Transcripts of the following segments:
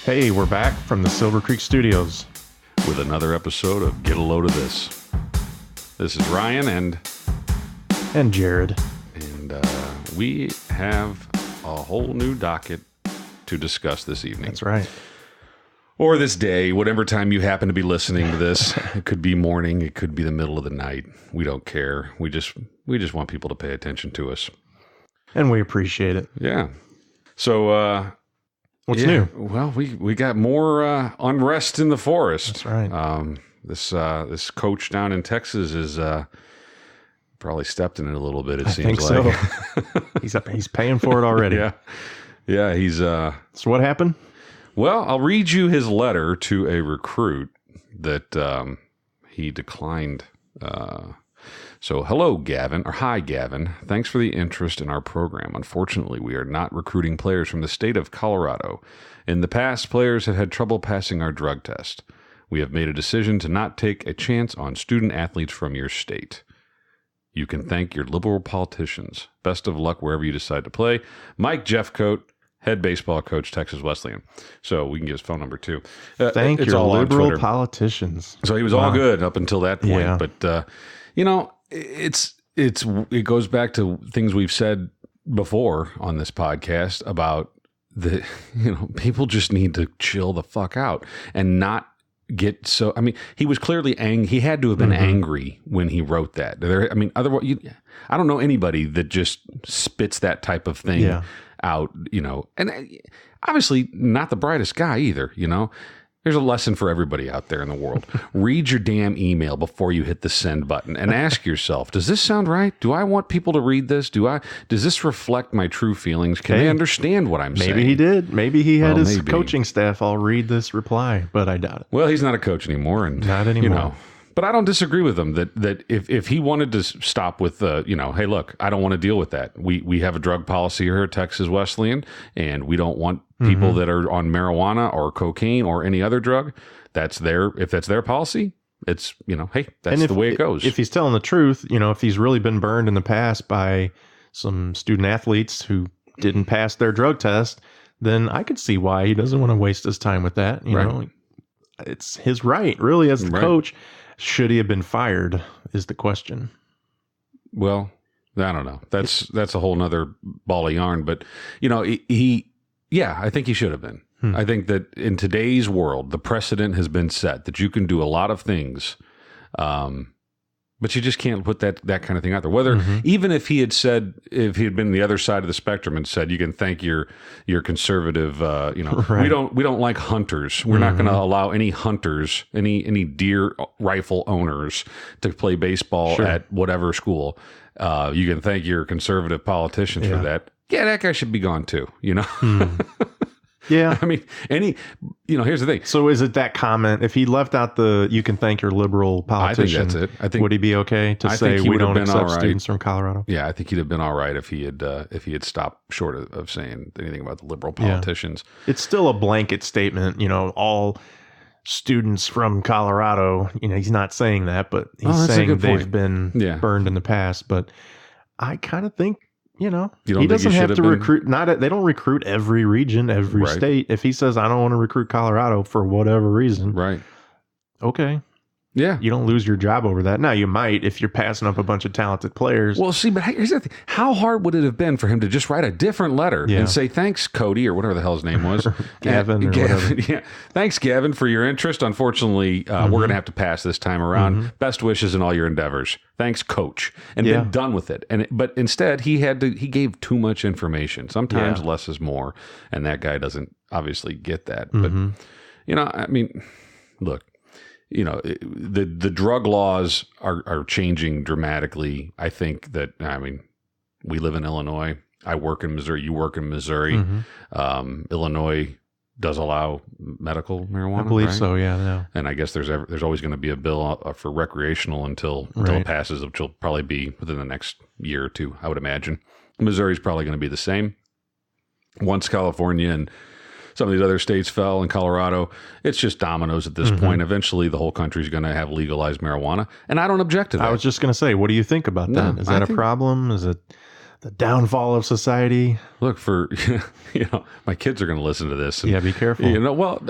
Hey, we're back from the Silver Creek Studios with another episode of Get a Load of This. This is Ryan and Jared. And we have a whole new docket to discuss this evening. That's right. Or this day, whatever time you happen to be listening to this. It could be morning, it could be the middle of the night. We don't care. We just want people to pay attention to us. And we appreciate it. Yeah. So what's new? Well, we got more unrest in the forest. That's right. This coach down in Texas is probably stepped in it a little bit. It seems think like so. He's paying for it already. Yeah. He's. So what happened? Well, I'll read you his letter to a recruit that he declined. So, hello, Gavin, or hi, Gavin. Thanks for the interest in our program. Unfortunately, we are not recruiting players from the state of Colorado. In the past, players have had trouble passing our drug test. We have made a decision to not take a chance on student athletes from your state. You can thank your liberal politicians. Best of luck wherever you decide to play. Mike Jeffcoat, head baseball coach, Texas Wesleyan. So we can get his phone number too. Thank your liberal politicians. So he was all good up until that point. Yeah. But, it goes back to things we've said before on this podcast about people just need to chill the fuck out and not get so. I mean, he was clearly angry. He had to have been angry when he wrote that. Otherwise, I don't know anybody that just spits that type of thing out. And obviously not the brightest guy either. There's a lesson for everybody out there in the world. Read your damn email before you hit the send button and ask yourself, does this sound right? Do I want people to read this? Does this reflect my true feelings? Can they understand what I'm saying? Maybe he did. Maybe he had his coaching staff all read this reply, but I doubt it. Well, he's not a coach anymore. And not anymore. But I don't disagree with him that if he wanted to stop with hey, look, I don't want to deal with that. We have a drug policy here at Texas Wesleyan, and we don't want people that are on marijuana or cocaine or any other drug. If that's their policy, it's hey, that's the way it goes. If he's telling the truth, if he's really been burned in the past by some student athletes who didn't pass their drug test, then I could see why he doesn't want to waste his time with that. You know, it's his right, really, as the coach. Should he have been fired is the question. Well, I don't know. That's a whole nother ball of yarn. But, I think he should have been. I think that in today's world, the precedent has been set that you can do a lot of things, but you just can't put that kind of thing out there. Whether even if he had been the other side of the spectrum and said, you can thank your conservative, we don't like hunters. We're not going to allow any hunters, any deer rifle owners to play baseball at whatever school. You can thank your conservative politicians for that. Yeah, that guy should be gone too. Yeah. I mean, here's the thing. So is it that comment? If he left out you can thank your liberal politician, I think that's it. I think, would he be okay to say we don't accept students from Colorado? Yeah, I think he'd have been all right if he had stopped short of saying anything about the liberal politicians. Yeah. It's still a blanket statement, all students from Colorado, he's not saying that, but he's saying they've been burned in the past. But I kind of think, he doesn't have to recruit. They don't recruit every region, every state. If he says, I don't want to recruit Colorado for whatever reason. Right. Okay. Yeah. You don't lose your job over that. Now, you might if you're passing up a bunch of talented players. Well, see, but here's the thing. How hard would it have been for him to just write a different letter and say, thanks, Cody, or whatever the hell his name was. Gavin. Yeah. Thanks, Gavin, for your interest. Unfortunately, we're going to have to pass this time around. Best wishes in all your endeavors. Thanks, coach. And been done with it. But instead, he gave too much information. Sometimes less is more. And that guy doesn't obviously get that. But, look. The drug laws are changing dramatically. I think that, we live in Illinois. I work in Missouri. You work in Missouri. Illinois does allow medical marijuana. I believe so. Yeah. No. And I guess there's always going to be a bill for recreational until it passes, which will probably be within the next year or two, I would imagine. Missouri's probably going to be the same. Once California and some of these other states fell, in Colorado, it's just dominoes at this point. Eventually, the whole country is going to have legalized marijuana, and I don't object to that. I was just going to say, what do you think about that? Is that a problem? Is it the downfall of society. Look, for my kids are going to listen to this. And, be careful. Well,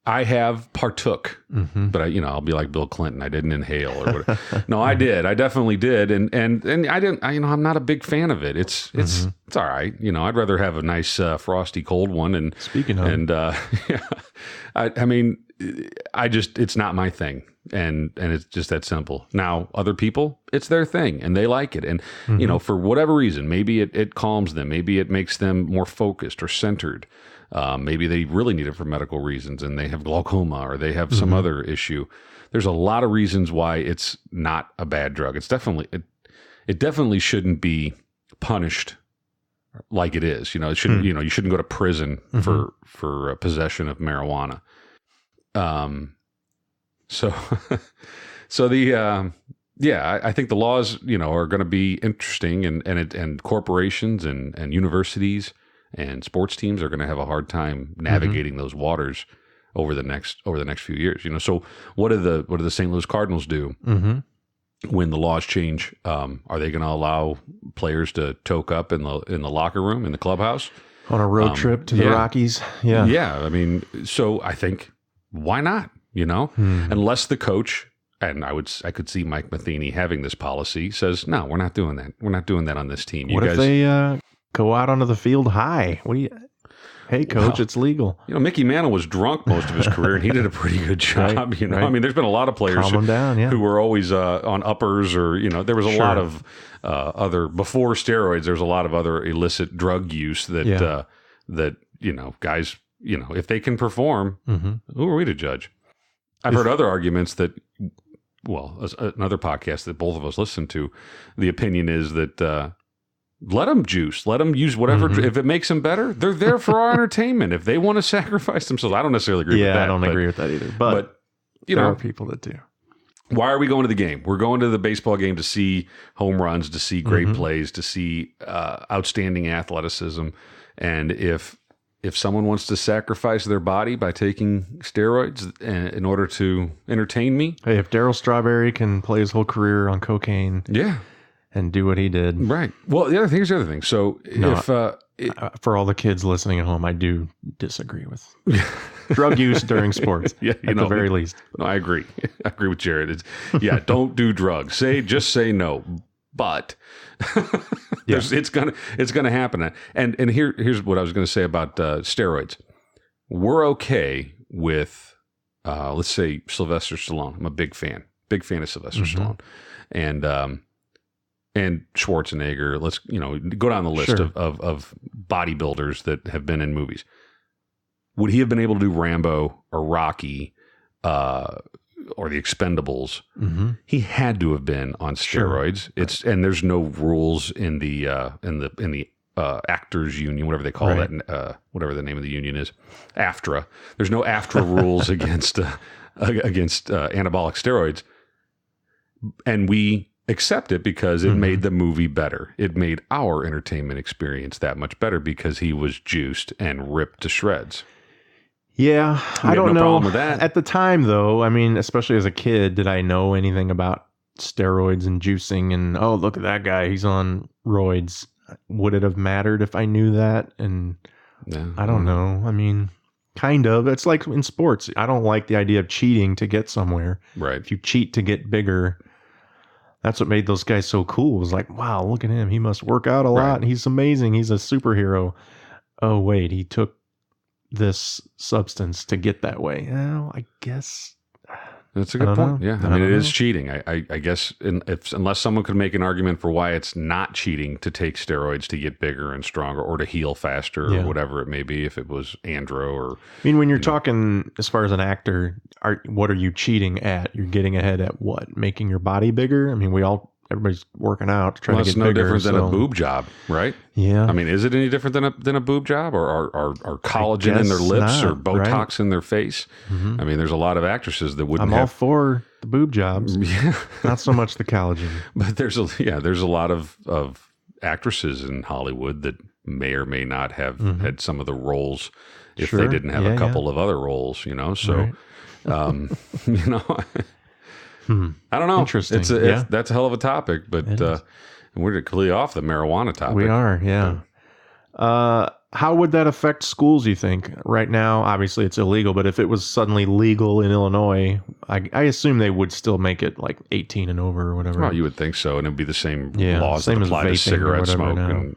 I have partook, but I'll be like Bill Clinton. I didn't inhale or whatever. No, I did. I definitely did. And I didn't, I'm not a big fan of it. It's all right. I'd rather have a nice, frosty cold one. And speaking of, and, I mean, it's not my thing. And it's just that simple. Now, other people, it's their thing and they like it. And, for whatever reason, maybe it calms them. Maybe it makes them more focused or centered. Maybe they really need it for medical reasons and they have glaucoma or they have some other issue. There's a lot of reasons why it's not a bad drug. It's definitely, it definitely shouldn't be punished like it is. It shouldn't, you shouldn't go to prison for possession of marijuana. So I think the laws, are going to be interesting and corporations and universities and sports teams are going to have a hard time navigating those waters over the next few years. So what do the St. Louis Cardinals do when the laws change? Are they going to allow players to toke up in the locker room, in the clubhouse? On a road trip to the Rockies? Yeah. Yeah. I mean, so I think, why not? Unless the coach, and I could see Mike Matheny having this policy, says, no, we're not doing that. We're not doing that on this team. What if they go out onto the field high? Hey, coach, it's legal. Mickey Mantle was drunk most of his career, and he did a pretty good job. Right. I mean, there's been a lot of players who were always on uppers, or there was a lot of other, before steroids. There's a lot of other illicit drug use that guys, if they can perform, who are we to judge? I've heard other arguments that, another podcast that both of us listen to, the opinion is that let them juice, let them use whatever. If it makes them better, they're there for our entertainment. If they want to sacrifice themselves, I don't necessarily agree with that. I don't agree with that either. But there are people that do. Why are we going to the game? We're going to the baseball game to see home runs, to see great plays, to see outstanding athleticism. And if someone wants to sacrifice their body by taking steroids in order to entertain me. Hey, if Darryl Strawberry can play his whole career on cocaine. Yeah. And do what he did. Right. Well, here's the other thing. So for all the kids listening at home, I do disagree with drug use during sports. At the very least. No, I agree. I agree with Jared. Don't do drugs. Just say no. But it's gonna happen. And here's what I was going to say about steroids. We're okay with let's say Sylvester Stallone. I'm a big fan of Sylvester Stallone, and Schwarzenegger. Let's go down the list of bodybuilders that have been in movies. Would he have been able to do Rambo or Rocky? Or the Expendables, he had to have been on steroids. Sure. And there's no rules in the actors union, whatever they call that, whatever the name of the union is, AFTRA. There's no AFTRA rules against anabolic steroids, and we accept it because it made the movie better. It made our entertainment experience that much better because he was juiced and ripped to shreds. Yeah, I don't know. Problem with that. At the time, though, I mean, especially as a kid, did I know anything about steroids and juicing? And oh, look at that guy, he's on roids. Would it have mattered if I knew that? And I don't know. I mean, kind of. It's like in sports. I don't like the idea of cheating to get somewhere. Right. If you cheat to get bigger, that's what made those guys so cool. It was like, wow, look at him. He must work out a lot. He's amazing. He's a superhero. Oh, wait, he took this substance to get that way. Well, I guess that's a good point. Yeah, I mean, it is cheating. I guess unless someone could make an argument for why it's not cheating to take steroids to get bigger and stronger or to heal faster or whatever it may be. If it was andro or, I mean, when you're talking as far as an actor, what are you cheating at? You're getting ahead at what? Making your body bigger? I mean, everybody's working out to try to get bigger. It's no different than a boob job, right? Yeah. I mean, is it any different than a boob job, or are collagen in their lips or Botox in their face? I mean, there's a lot of actresses that wouldn't. I'm all for the boob jobs. Yeah. Not so much the collagen. But there's a lot of actresses in Hollywood that may or may not have had some of the roles if they didn't have a couple of other roles, So, I don't know. Interesting. That's a hell of a topic, but And we're clearly off the marijuana topic. We are, yeah. How would that affect schools, you think? Right now, obviously it's illegal, but if it was suddenly legal in Illinois, I assume they would still make it like 18 and over or whatever. Well, you would think so. And it'd be the same laws same that apply to cigarette smoke. And,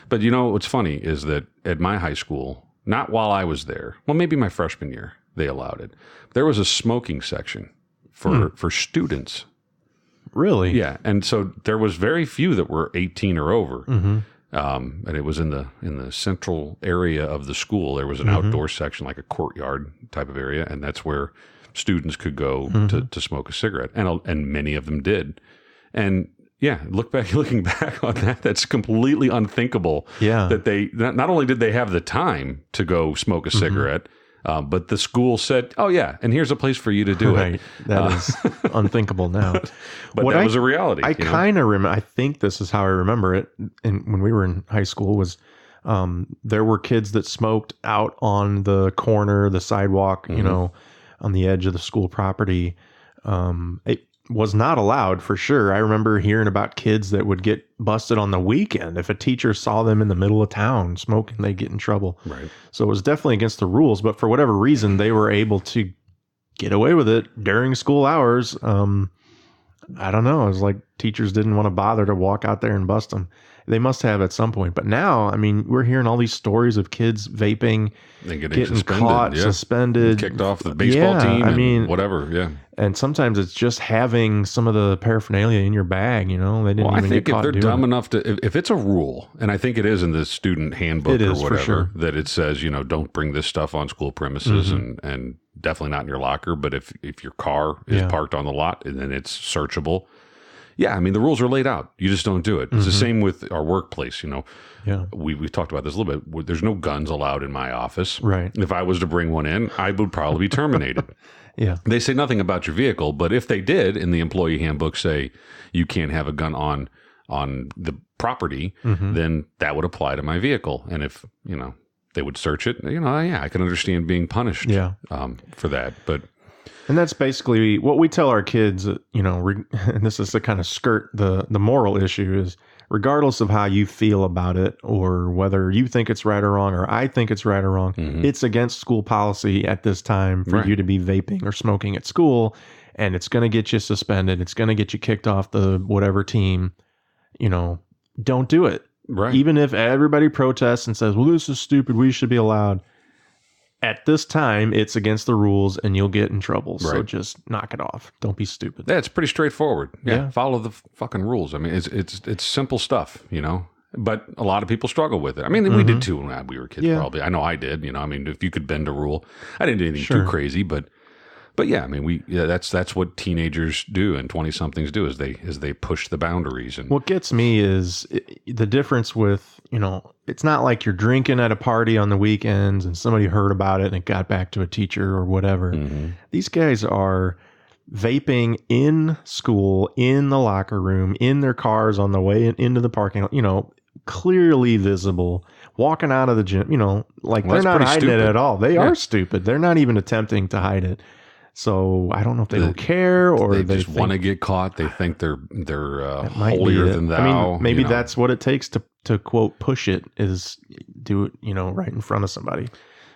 But you know, what's funny is that at my high school, not while I was there, well, maybe my freshman year, they allowed it. There was a smoking section for students. Really? Yeah. And so there was very few that were 18 or over. And it was in the central area of the school. There was an outdoor section, like a courtyard type of area, and that's where students could go to smoke a cigarette, and many of them did. And yeah, looking back on that, that's completely unthinkable. Yeah, that they not only did they have the time to go smoke a cigarette, but the school said, "Oh yeah, and here's a place for you to do it." That is unthinkable now. But that was a reality. I kind of remember. I think this is how I remember it. And when we were in high school, was there were kids that smoked out on the corner, the sidewalk, you know, on the edge of the school property. It was not allowed for sure. I remember hearing about kids that would get busted on the weekend. If a teacher saw them in the middle of town smoking, they'd get in trouble. Right. So it was definitely against the rules, but for whatever reason, they were able to get away with it during school hours. I don't know. It was like teachers didn't want to bother to walk out there and bust them. They must have at some point. But now, I mean, we're hearing all these stories of kids vaping, getting caught, suspended, kicked off the baseball team. I mean, whatever. Yeah. And sometimes it's just having some of the paraphernalia in your bag. You know, they didn't even get caught. I think if they're dumb enough to, if it's a rule, and I think it is in the student handbook or whatever, for sure, that it says, you know, don't bring this stuff on school premises, and definitely not in your locker. But if your car is parked on the lot, and then it's searchable. Yeah, I mean, the rules are laid out. You just don't do it. It's the same with our workplace, you know. Yeah. We've talked about this a little bit. There's no guns allowed in my office. Right. If I was to bring one in, I would probably be terminated. Yeah. They say nothing about your vehicle, but if they did in the employee handbook say you can't have a gun on the property, then that would apply to my vehicle. And if, you know, they would search it, you know, yeah, I can understand being punished for that. But and that's basically what we tell our kids, you know, and this is to kind of skirt the moral issue is regardless of how you feel about it or whether you think it's right or wrong or I think it's right or wrong, it's against school policy at this time for you to be vaping or smoking at school, and it's going to get you suspended. It's going to get you kicked off the whatever team. You know, don't do it. Right. Even if everybody protests and says, well, this is stupid, we should be allowed. At this time, it's against the rules and you'll get in trouble. Right. So just knock it off. Don't be stupid. Yeah, it's pretty straightforward. Yeah. Follow the fucking rules. I mean, it's simple stuff, you know, but a lot of people struggle with it. I mean, we did too when we were kids, probably. I know I did, you know, I mean, if you could bend a rule, I didn't do anything too crazy, but yeah, I mean, that's what teenagers do and 20-somethings do is they push the boundaries. And what gets me is the difference with, you know, it's not like you're drinking at a party on the weekends and somebody heard about it and it got back to a teacher or whatever. These guys are vaping in school, in the locker room, in their cars on the way into the parking lot, you know, clearly visible, walking out of the gym, you know, like they're not hiding it at all. They are stupid. They're not even attempting to hide it. So I don't know if they don't care or they just want to get caught. They think they're holier than thou. I mean, maybe that's what it takes to quote push it is do it, you know, right in front of somebody,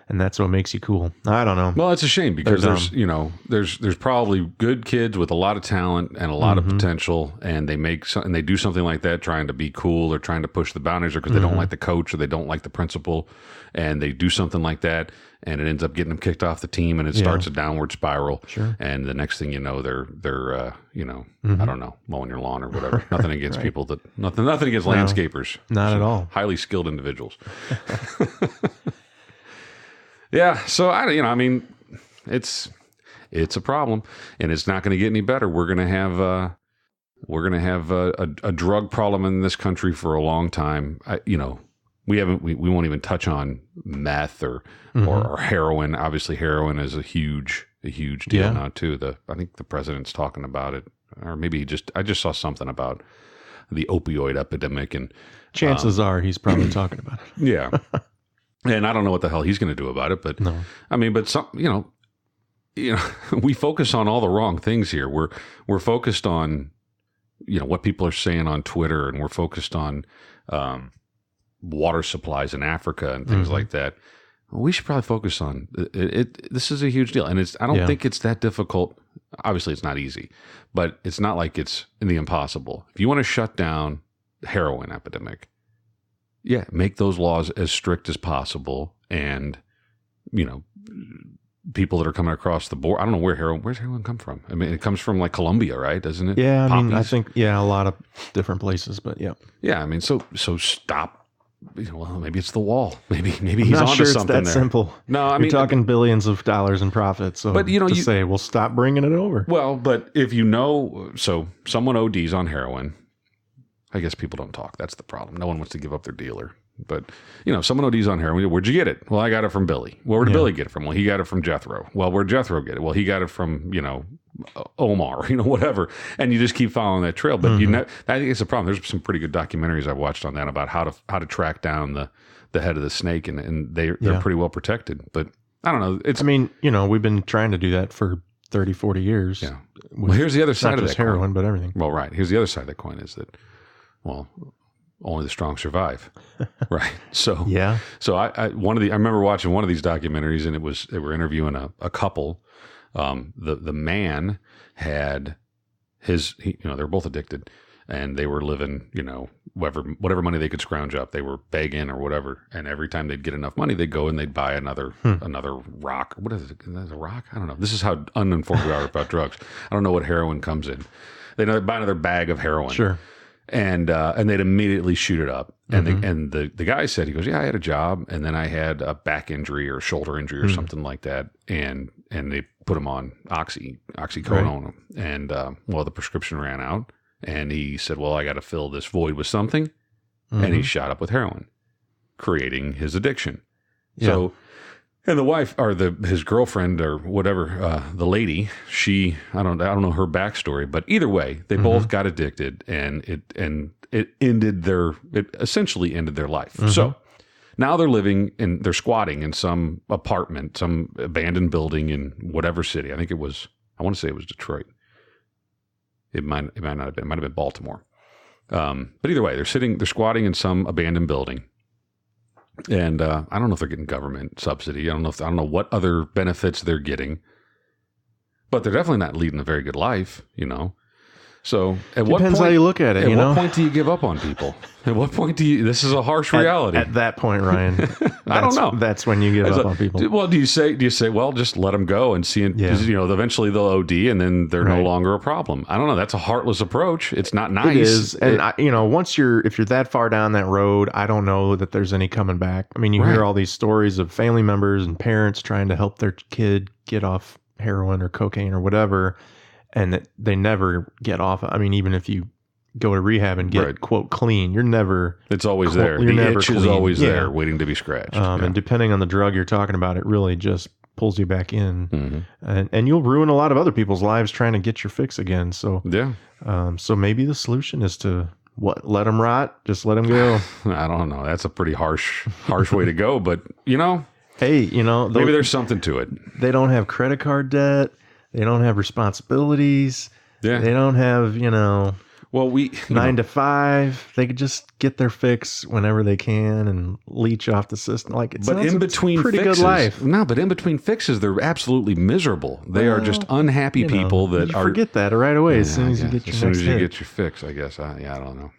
and that's what makes you cool. I don't know. Well, it's a shame because there's probably good kids with a lot of talent and a lot of potential, and they do something like that, trying to be cool or trying to push the boundaries, or because they don't like the coach or they don't like the principal, and they do something like that. And it ends up getting them kicked off the team, and it starts a downward spiral. Sure. And the next thing you know, they're you know, I don't know, mowing your lawn or whatever. Nothing against people nothing against landscapers. Not at all. Highly skilled individuals. Yeah. So I mean, it's a problem, and it's not going to get any better. We're going to have a drug problem in this country for a long time. We won't even touch on meth or heroin. Obviously, heroin is a huge deal now too. I think the president's talking about it, or maybe I just saw something about the opioid epidemic, and chances are he's probably talking about it. Yeah, and I don't know what the hell he's going to do about it, but no. I mean, but some, you know, we focus on all the wrong things here. We're focused on what people are saying on Twitter, and we're focused on water supplies in Africa and things like that. Well, we should probably focus on it. This is a huge deal, and I don't think it's that difficult. Obviously, it's not easy, but it's not like it's in the impossible. If you want to shut down the heroin epidemic, make those laws as strict as possible, and people that are coming across the board. I don't know where's heroin come from? I mean, it comes from like Colombia, right? Doesn't it? Yeah, I mean, I think a lot of different places, but yeah. Yeah, I mean, so stop. Well, maybe it's the wall. Maybe he's not onto sure something it's that there. Simple. No, I mean, you're talking billions of dollars in profits. So, but you say, well, stop bringing it over. Well, but if so someone ODs on heroin. I guess people don't talk. That's the problem. No one wants to give up their dealer. But someone ODs on heroin. Where'd you get it? Well, I got it from Billy. Well, where did Billy get it from? Well, he got it from Jethro. Well, where'd Jethro get it? Well, he got it from Omar. Whatever. And you just keep following that trail. But I think it's a problem. There's some pretty good documentaries I've watched on that about how to track down the head of the snake, and they're pretty well protected. But I don't know. We've been trying to do that for 30, 40 years. Yeah. Well, here's the other side of that heroin, coin. But everything. Well, right. Here's the other side of that coin is that, only the strong survive. Right. So, yeah. So I remember watching one of these documentaries, and they were interviewing a couple. The man had they're both addicted, and they were living, whatever money they could scrounge up, they were begging or whatever. And every time they'd get enough money, they'd go and they'd buy another rock. What is it? Is that a rock? I don't know. This is how uninformed we are about drugs. I don't know what heroin comes in. They'd buy another bag of heroin. Sure. And they'd immediately shoot it up. And the guy said, he goes, yeah, I had a job, and then I had a back injury or shoulder injury or something like that. And they put him on oxycodone on him. And the prescription ran out, and he said, well, I got to fill this void with something. And he shot up with heroin, creating his addiction. Yeah. So, and the wife or his girlfriend or whatever, the lady, I don't know her backstory, but either way, they both got addicted, and it essentially ended their life. So now they're squatting in some apartment, some abandoned building in whatever city. I want to say it was Detroit. It might not have been. It might have been Baltimore. But either way, they're squatting in some abandoned building. And I don't know if they're getting government subsidy. I don't know what other benefits they're getting, but they're definitely not leading a very good life, So depends how you look at it. At what point do you give up on people? At what point this is a harsh reality. At that point, Ryan, I don't know. That's when you give up on people. Well, do you say, well, just let them go and see, eventually they'll OD and then they're no longer a problem. I don't know. That's a heartless approach. It's not nice. It is. And if you're that far down that road, I don't know that there's any coming back. I mean, you hear all these stories of family members and parents trying to help their kid get off heroin or cocaine or whatever, and that they never get off. I mean, even if you go to rehab and get quote clean, you're never. It's always there. The itch is always there, waiting to be scratched. And depending on the drug you're talking about, it really just pulls you back in, and you'll ruin a lot of other people's lives trying to get your fix again. So so maybe the solution is to let them rot, just let them go. I don't know. That's a pretty harsh way to go, but hey, maybe there's something to it. They don't have credit card debt. They don't have responsibilities. Yeah. They don't have, 9 to 5. They could just get their fix whenever they can and leech off the system. But in between pretty fixes, good life. No, but in between fixes, they're absolutely miserable. They are just unhappy people that are. Forget that right away as soon as you get your as get your fix, I guess. I don't know.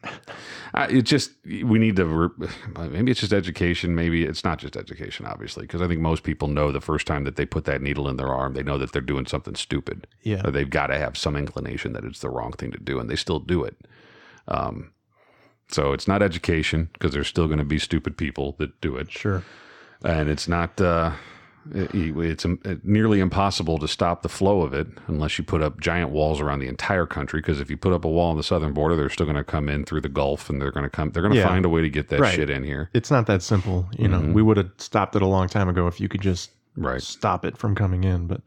We need to. Maybe it's just education. Maybe it's not just education, obviously, because I think most people know the first time that they put that needle in their arm, they know that they're doing something stupid. Yeah, they've got to have some inclination that it's the wrong thing to do, and they still do it. So it's not education, because there's still going to be stupid people that do it. Sure. And it's not, it's nearly impossible to stop the flow of it unless you put up giant walls around the entire country. Because if you put up a wall on the southern border, they're still going to come in through the Gulf, and they're going to find a way to get that shit in here. It's not that simple. We would have stopped it a long time ago if you could just stop it from coming in. But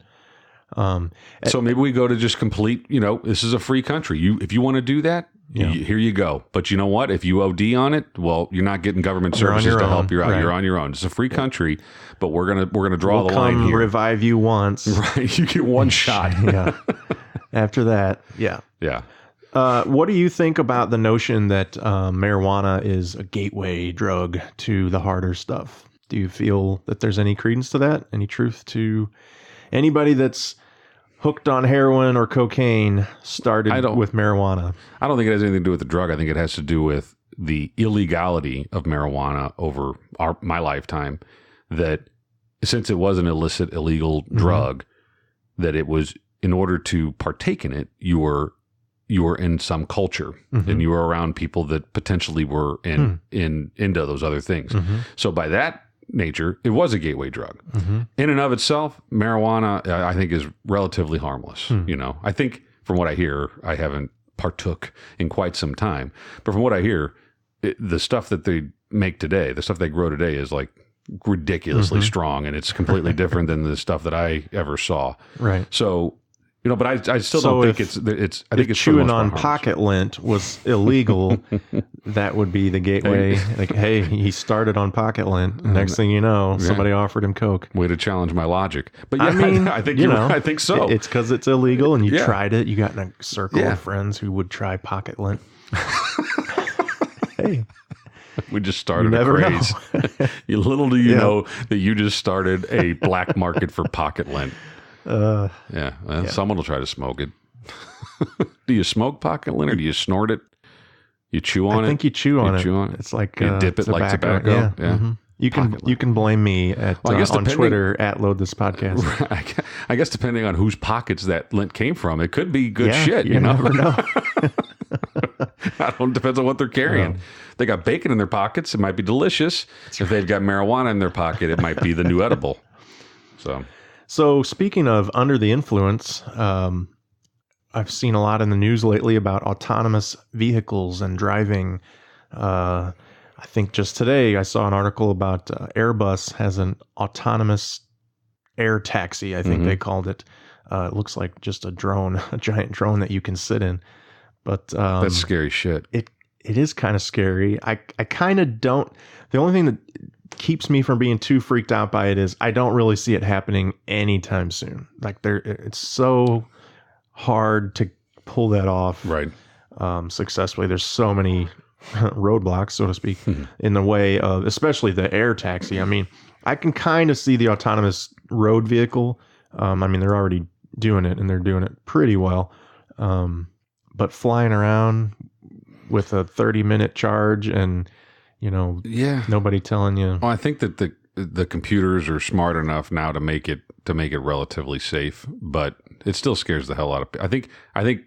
so maybe we go to just complete, this is a free country. If you want to do that, here you go. But you know what? If you OD on it, well, you're not getting government services to help you out. Right. You're on your own. It's a free country, but we're gonna draw the line here. Revive you once. Right. You get one shot. Yeah. After that, yeah. Yeah. What do you think about the notion that marijuana is a gateway drug to the harder stuff? Do you feel that there's any credence to that? Any truth to anybody that's hooked on heroin or cocaine started with marijuana? I don't think it has anything to do with the drug. I think it has to do with the illegality of marijuana over my lifetime, that since it was an illicit, illegal drug, that it was, in order to partake in it, you were in some culture and you were around people that potentially were into those other things. So by that nature, it was a gateway drug. In and of itself, marijuana, I think, is relatively harmless. I think, from what I hear, I haven't partook in quite some time, but from what I hear, the stuff that they make today, the stuff they grow today, is like ridiculously strong, and it's completely different than the stuff that I ever saw. Right. So, but I still don't think it's. I think it's chewing on pocket lint was illegal. That would be the gateway. Like, hey, he started on pocket lint. Next thing you know, somebody offered him coke. Way to challenge my logic. But I mean, I think I think so. It's because it's illegal, and you tried it. You got in a circle of friends who would try pocket lint. Hey. We just started a craze. Little do you know that you just started a black market for pocket lint. Someone will try to smoke it. Do you smoke pocket lint, or do you snort it? You chew on it? I think you chew on it. It's like you dip it like tobacco. Yeah. You can blame me on Twitter at Load This Podcast. I guess depending on whose pockets that lint came from, it could be good shit. You never know. Depends on what they're carrying. They got bacon in their pockets, it might be delicious. If they've got marijuana in their pocket, it might be the new edible. So speaking of under the influence, I've seen a lot in the news lately about autonomous vehicles and driving. I think just today I saw an article about Airbus has an autonomous air taxi, I think they called it. It looks like just a drone, a giant drone that you can sit in. But that's scary shit. It is kind of scary. I kind of don't. The only thing that keeps me from being too freaked out by it is I don't really see it happening anytime soon. Like it's so hard to pull that off successfully. There's so many roadblocks, so to speak, in the way of, especially the air taxi. I mean, I can kind of see the autonomous road vehicle. I mean, they're already doing it, and they're doing it pretty well. But flying around with a 30-minute charge and, nobody telling you. Well, I think that the computers are smart enough now to make it relatively safe, but it still scares the hell out of people. I think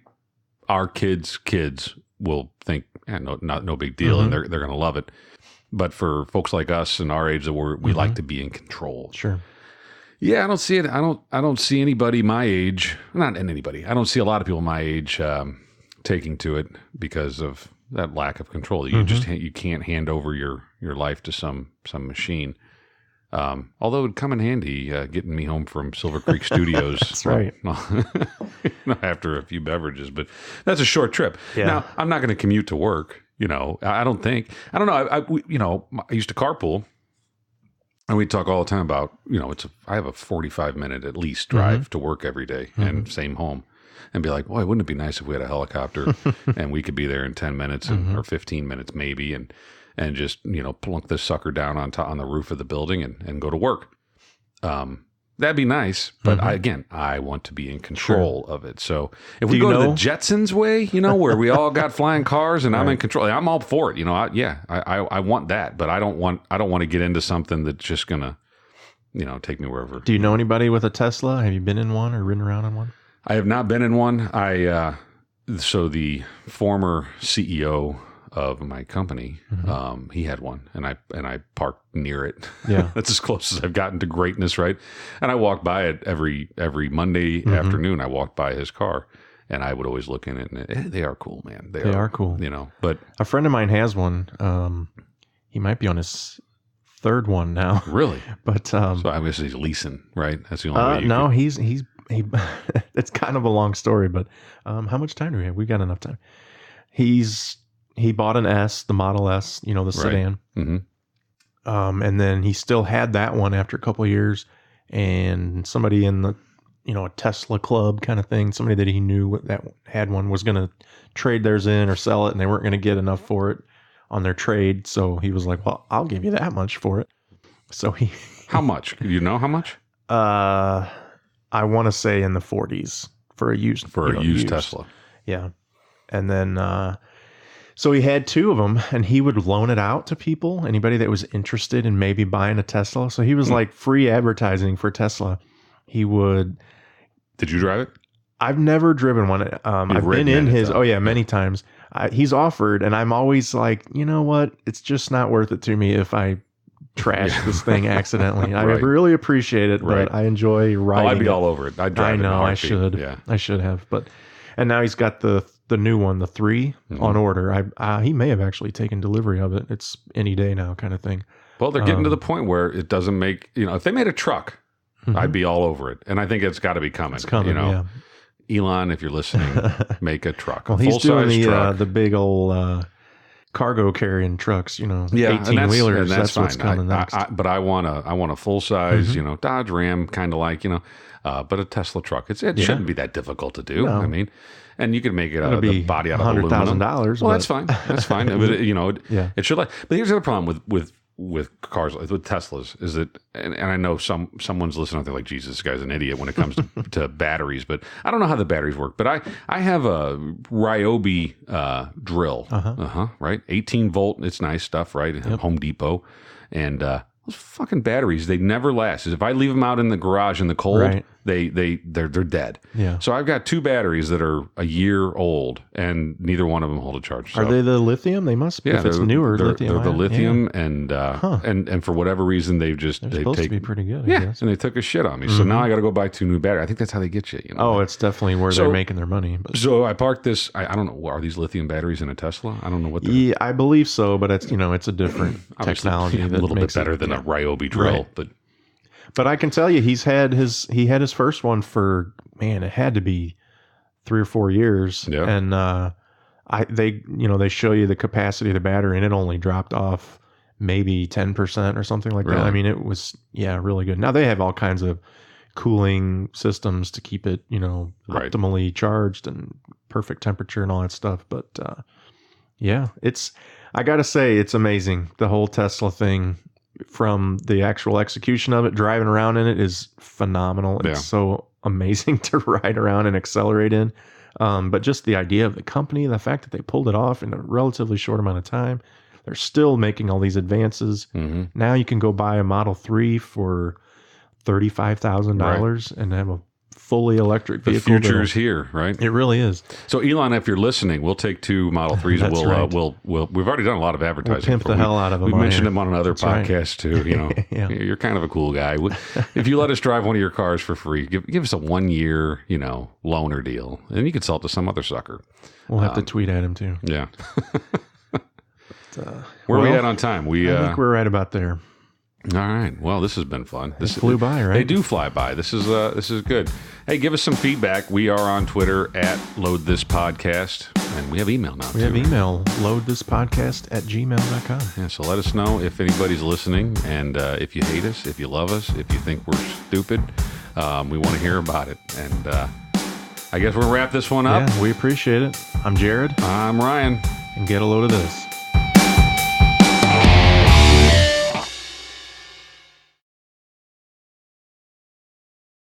our kids will think, no big deal, and they're going to love it. But for folks like us and our age, that we like to be in control. Sure. Yeah, I don't see it. I don't see anybody my age. Not anybody. I don't see a lot of people my age taking to it because of that lack of control. You you can't hand over your life to some machine. Although it would come in handy getting me home from Silver Creek Studios. That's right. After a few beverages, but that's a short trip. Yeah. Now, I'm not going to commute to work. I don't know. I used to carpool. And we talk all the time about, I have a 45-minute at least drive to work every day and same home. And be like, boy, wouldn't it be nice if we had a helicopter and we could be there in 10 minutes or 15 minutes maybe and just, plunk this sucker down on the roof of the building and go to work. That'd be nice. But I want to be in control of it. So if we go to the Jetsons way, where we all got flying cars and I'm in control, I'm all for it. I want that, but I don't want to get into something that's just going to, take me wherever. Do you know anybody with a Tesla? Have you been in one or ridden around in one? I have not been in one. So the former CEO of my company, he had one, and I parked near it. Yeah, that's as close as I've gotten to greatness, right? And I walk by it every Monday afternoon. I walked by his car, and I would always look in it, and they are cool, man. They are cool, But a friend of mine has one. He might be on his third one now. Really? But so I guess he's leasing, right? That's the only way. No, he's it's kind of a long story, but how much time do we have? We got enough time. He bought an S, the Model S, the sedan. And then he still had that one after a couple of years, and somebody in the a Tesla club kind of thing. Somebody that he knew that had one was going to trade theirs in or sell it, and they weren't going to get enough for it on their trade. So he was like, well, I'll give you that much for it. So he... How much? You know how much? I want to say in the 40s for a used Tesla. Yeah. And then, so he had 2 of them, and he would loan it out to people, anybody that was interested in maybe buying a Tesla. So he was like free advertising for Tesla. He would. Did you drive it? I've never driven one. I've been in his. Oh yeah, many times. He's offered, and I'm always like, you know what? It's just not worth it to me if I trash this thing accidentally. Right. I really appreciate it, but I enjoy riding. I'd be all over it. I'd drive it. I know. I should. Yeah. I should have, but. And now he's got the new one, the 3 on order. He may have actually taken delivery of it. It's any day now, kind of thing. Well, they're getting to the point where it doesn't make, if they made a truck, I'd be all over it. And I think it's got to be coming. It's coming, yeah. Elon, if you're listening, make a truck. Well, he's doing the big old cargo carrying trucks, 18-wheelers. That's fine. What's coming next. But I want a full size, Dodge Ram, kind of like, but a Tesla truck. It shouldn't be that difficult to do. No. I mean, and you can make it out of the body out of aluminum. $100,000. Well, that's fine. That's fine. But it should. But here's the other problem with cars, with Teslas, is that, and I know someone's listening, they're like, Jesus, this guy's an idiot when it comes to batteries. But I don't know how the batteries work. But I have a Ryobi drill, right? 18 volt. It's nice stuff, right? Yep. Home Depot, and those fucking batteries, they never last. If I leave them out in the garage in the cold, they're dead. Yeah. So I've got 2 batteries that are a year old, and neither one of them hold a charge. So, are they the lithium? They must be. Yeah, if it's newer lithium. They're the lithium, and for whatever reason they're supposed to be pretty good. I guess. And they took a shit on me. So now I got to go buy 2 new batteries. I think that's how they get you. Oh, it's definitely where they're making their money. But. So I parked this. I don't know. Are these lithium batteries in a Tesla? I don't know what. Yeah, I believe so, but it's it's a different technology. A little bit better than a Ryobi drill, But I can tell you, he had his first one for, it had to be 3 or 4 years. Yeah. And they show you the capacity of the battery, and it only dropped off maybe 10% or something like that. I mean, it was really good. Now they have all kinds of cooling systems to keep it optimally charged and perfect temperature and all that stuff. But I gotta say, it's amazing, the whole Tesla thing. From the actual execution of it, driving around in it is phenomenal. It's so amazing to ride around and accelerate in. But just the idea of the company, the fact that they pulled it off in a relatively short amount of time, they're still making all these advances. Mm-hmm. Now you can go buy a Model 3 for $35,000 and have a fully electric vehicle. The future is here, right? It really is. So Elon, if you're listening, we'll take 2 Model 3s. We've already done a lot of advertising. We'll pimp the hell out of them. We mentioned them on another podcast too. You're kind of a cool guy. If you let us drive one of your cars for free, give us a 1-year, loaner deal, and you could sell it to some other sucker. We'll have to tweet at him too. Yeah. Where are we at on time? I think we're right about there. All right. Well, this has been fun. This flew by, right? They do fly by. This is good. Hey, give us some feedback. We are on Twitter at LoadThisPodcast, and we have email now. We have email, loadthispodcast@gmail.com. Yeah, so let us know if anybody's listening, and if you hate us, if you love us, if you think we're stupid. We want to hear about it. And I guess we'll wrap this one up. Yeah, we appreciate it. I'm Jared. I'm Ryan. And get a load of this.